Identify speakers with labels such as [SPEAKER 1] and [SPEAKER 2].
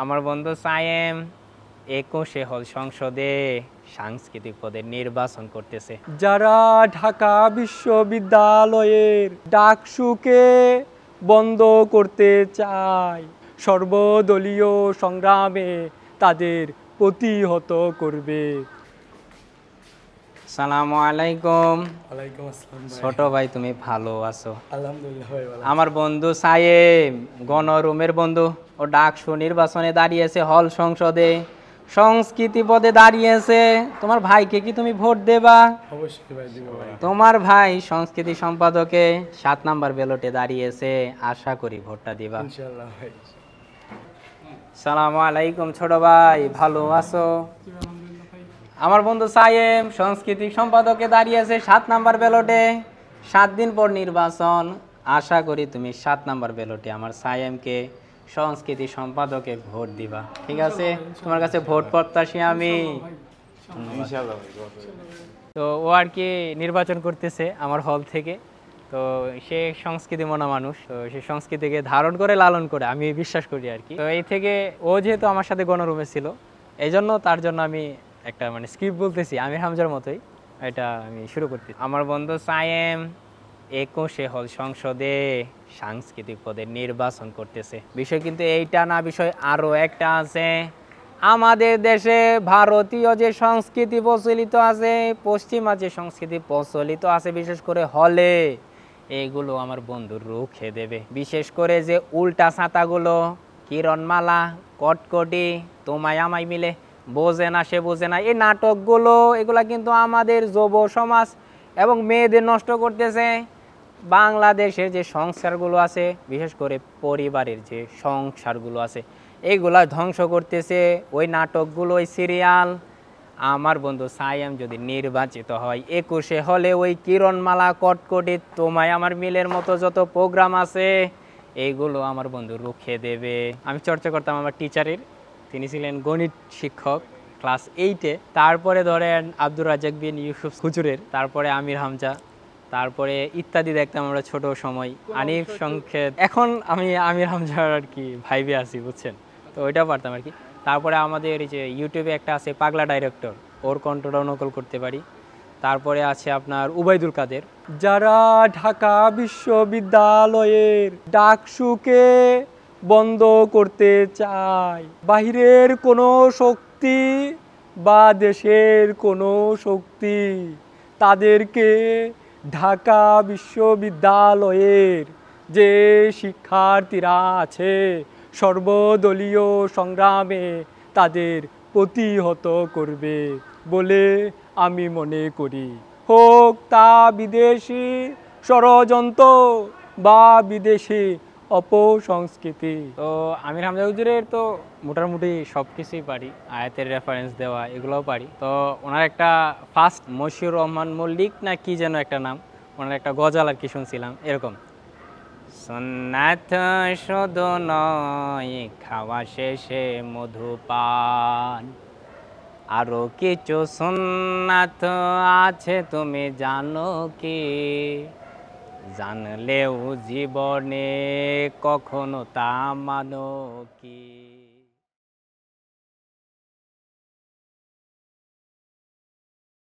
[SPEAKER 1] আমার বন্ধু সায়েম 21 হল সংসদে সাংস্কৃতিক পদে নির্বাচন করতেছে।
[SPEAKER 2] যারা ঢাকা বিশ্ববিদ্যালয়ের ডাকসুকে বন্ধ করতে চায়, সর্বদলীয় সংগ্রামে তাদের প্রতিহত করবে।
[SPEAKER 1] সালামু আলাইকুম।
[SPEAKER 2] ওয়ালাইকুম আসসালাম।
[SPEAKER 1] ছোট ভাই, তুমি ভালো আছো?
[SPEAKER 2] আলহামদুলিল্লাহ ভাই ভালো।
[SPEAKER 1] আমার বন্ধু সায়েম গণরুমের বন্ধু, ও ডাকসু নির্বাচনে দাঁড়িয়েছে, হল সংসদে সংস্কৃতি পদে দাঁড়িয়েছে। তোমার ভাইকে কি তুমি ভোট দেবা?
[SPEAKER 2] অবশ্যই ভাই দিব ভাই।
[SPEAKER 1] তোমার ভাই সংস্কৃতি সম্পাদকে 7 নাম্বার ব্যালটে দাঁড়িয়েছে, আশা করি ভোটটা দিবা।
[SPEAKER 2] ইনশাআল্লাহ ভাই।
[SPEAKER 1] সালামু আলাইকুম ছোট ভাই, ভালো আছো? আমার বন্ধু সায়েম সাংস্কৃতিক সম্পাদকে দাঁড়িয়েছে 7 নাম্বার ব্যালটে। 7 দিন পর নির্বাচন, আশা করি তুমি 7 নাম্বার ব্যালটে আমার সায়েমকে সংস্কৃতি সম্পাদকে ভোট দিবা। ঠিক আছে, তোমার কাছে ভোট প্রত্যাশী আমি। তো ও আর কি নির্বাচন করতেছে আমার হল থেকে। তো সে সংস্কৃতি মনা মানুষ, তো সে সংস্কৃতিকে ধারণ করে লালন করে, আমি বিশ্বাস করি আর কি। তো এই থেকে ও যেহেতু আমার সাথে গণরুমে ছিল, এই জন্য তার জন্য আমি একটা মানে স্ক্রিপ্ট বলতেছি আমির হামজার মতোই, এটা আমি শুরু করতে। আমার বন্ধু সায়েম 21 হল সংসদে সাংস্কৃতিক পদে নির্বাচন করতেছে। বিষয় কিন্তু এইটা না, বিষয় আরো একটা আছে। আমাদের দেশে ভারতীয় যে সংস্কৃতি প্রচলিত আছে, পশ্চিমা যে সংস্কৃতি প্রচলিত আছে, বিশেষ করে হলে, এইগুলো আমার বন্ধু রুখে দেবে। বিশেষ করে যে উল্টা ছাতাগুলো, কিরণমালা, কটকটি, তোমায় আমায় মিলে, বোঝে না সে বোঝে না, এই নাটকগুলো, এগুলা কিন্তু আমাদের যুব সমাজ এবং মেয়েদের নষ্ট করতেছে। বাংলাদেশের যে সংস্কারগুলো আছে, বিশেষ করে পরিবারের যে সংসারগুলো আছে, এইগুলা ধ্বংস করতেছে ওই নাটকগুলো, ওই সিরিয়াল। আমার বন্ধু সায়েম যদি নির্বাচিত হয় 21 হলে, ওই কিরণমালা, কটকটি, তোমায় আমার মিলের মতো যত প্রোগ্রাম আছে, এইগুলো আমার বন্ধু রুখে দেবে। আমি চর্চা করতাম আমার টিচারের, তিনি ছিলেন গণিত শিক্ষক ক্লাস 8-এ। তারপরে ধরেন আব্দুর রাজ্জাক বিন ইউসুফ হুজুরের, তারপরে আমির হামজা, তারপরে ইত্যাদি দেখতাম আমরা ছোট সময়, আনিফ সংকেত। এখন আমি আমির হামজার আর কি ভাইবে আছি, বুঝছেন, তো ওইটাও পারতাম আর কি। তারপরে আমাদের এই যে ইউটিউবে একটা আছে পাগলা ডাইরেক্টর, ওর কণ্ঠটাও নকল করতে পারি। তারপরে আছে আপনার উবাইদুল কাদের।
[SPEAKER 2] যারা ঢাকা বিশ্ববিদ্যালয়ের ডাকসুকে বন্ধ করতে চায়, বাহিরের কোনো শক্তি বা দেশের কোনো শক্তি তাদেরকে ঢাকা বিশ্ববিদ্যালয়ের যে শিক্ষার্থীরা আছে, সর্বদলীয় সংগ্রামে তাদের প্রতিহত করবে বলে আমি মনে করি। হোক তা বিদেশি ষড়যন্ত্র বা বিদেশি অপসংস্কৃতি।
[SPEAKER 1] তো আমির হামজা হুজুরের তো মোটামুটি সব কিছুই পারি, আয়াতের রেফারেন্স দেওয়া এগুলোও পারি। তো ওনার একটা ফার্স্ট মশিউর রহমান মল্লিক না কি যেন একটা নাম, ওনার একটা গজাল আর কি শুনছিলাম এরকম, সুন্নাত শুধু নয় খাওয়া শেষে মধুপান, আরো কিছু সুন্নাত আছে তুমি জানো কি? জানলেও জীবনে কখনো তা মানো কি?